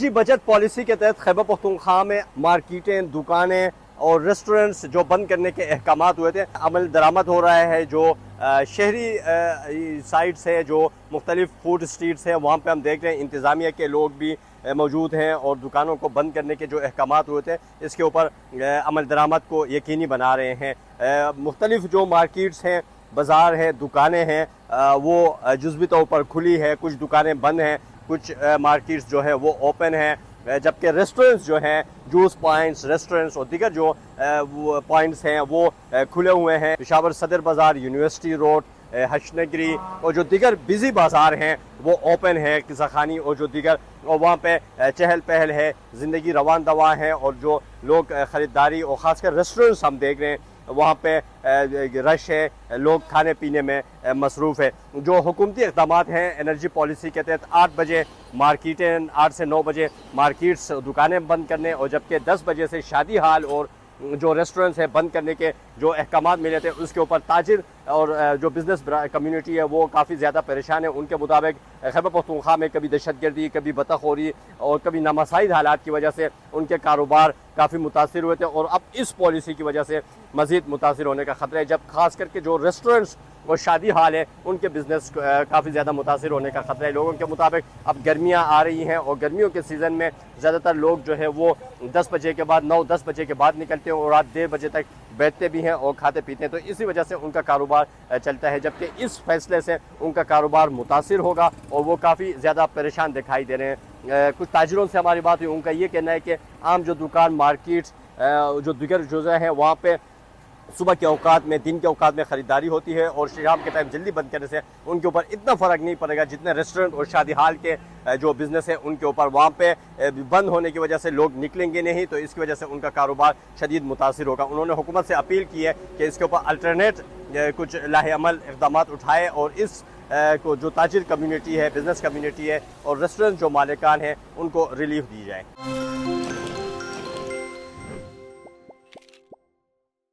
Energy بچت policy کے تحت خیبر پختونخوا میں مارکیٹیں، دکانیں اور ریسٹورنٹس جو بند کرنے کے احکامات ہوئے تھے، عمل درآمد ہو رہا ہے۔ جو شہری سائٹس ہیں، جو مختلف فوڈ اسٹریٹس ہیں، وہاں پہ ہم دیکھ رہے ہیں انتظامیہ کے لوگ بھی موجود ہیں اور دکانوں کو بند کرنے کے جو احکامات ہوئے تھے اس کے اوپر عمل درآمد کو یقینی بنا رہے ہیں۔ مختلف جو مارکیٹس ہیں، بازار ہیں، دکانیں ہیں، وہ جزوی طور پر کھلی ہے، کچھ دکانیں بند ہیں، کچھ مارکیٹس جو ہیں وہ اوپن ہیں، جبکہ ریسٹورنٹس جو ہیں، جوس پوائنٹس، ریسٹورنٹس اور دیگر جو پوائنٹس ہیں وہ کھلے ہوئے ہیں۔ پشاور صدر بازار، یونیورسٹی روڈ، حج نگری اور جو دیگر بزی بازار ہیں وہ اوپن ہے، قصہ خانی اور جو دیگر، اور وہاں پہ چہل پہل ہے، زندگی روان دوا ہے، اور جو لوگ خریداری اور خاص کر ریسٹورنٹس ہم دیکھ رہے ہیں وہاں پہ رش ہے، لوگ کھانے پینے میں مصروف ہے۔ جو حکومتی اقدامات ہیں انرجی پالیسی کے تحت 8 بجے مارکیٹیں، 8 سے 9 بجے مارکیٹس، دکانیں بند کرنے، اور جبکہ 10 بجے سے شادی ہال اور جو ریسٹورنٹس ہیں بند کرنے کے جو احکامات ملے تھے اس کے اوپر تاجر اور جو بزنس کمیونٹی ہے وہ کافی زیادہ پریشان ہے۔ ان کے مطابق خیبر پختونخوا میں کبھی دہشت گردی، کبھی بطخ خوری اور کبھی نامساعد حالات کی وجہ سے ان کے کاروبار کافی متاثر ہوئے تھے، اور اب اس پالیسی کی وجہ سے مزید متاثر ہونے کا خطرہ ہے، جب خاص کر کے جو ریسٹورنٹس اور شادی ہال ہیں ان کے بزنس کافی زیادہ متاثر ہونے کا خطرہ ہے۔ لوگوں کے مطابق اب گرمیاں آ رہی ہیں اور گرمیوں کے سیزن میں زیادہ تر لوگ جو ہے وہ 10 بجے کے بعد، 9-10 بجے کے بعد نکلتے ہیں اور رات 1:30 بجے تک بیٹھتے بھی ہیں اور کھاتے پیتے ہیں، تو اسی وجہ سے ان کا کاروبار چلتا ہے، جبکہ اس فیصلے سے ان کا کاروبار متاثر ہوگا اور وہ کافی زیادہ پریشان دکھائی دے رہے ہیں۔ کچھ تاجروں سے ہماری بات ہوئی، ان کا یہ کہنا ہے کہ عام جو دکان، مارکیٹس، جو دیگر جزء ہیں وہاں پہ صبح کے اوقات میں، دن کے اوقات میں خریداری ہوتی ہے اور شام کے ٹائم جلدی بند کرنے سے ان کے اوپر اتنا فرق نہیں پڑے گا جتنے ریسٹورنٹ اور شادی ہال کے جو بزنس ہے ان کے اوپر۔ وہاں پہ بند ہونے کی وجہ سے لوگ نکلیں گے نہیں، تو اس کی وجہ سے ان کا کاروبار شدید متاثر ہوگا۔ انہوں نے حکومت سے اپیل کی ہے کہ اس کے اوپر الٹرنیٹ کچھ لاہ عمل اقدامات اٹھائے اور اس کو جو تاجر کمیونٹی ہے، بزنس کمیونٹی ہے اور ریسٹورنٹ جو مالکان ہیں ان کو ریلیف دی جائے۔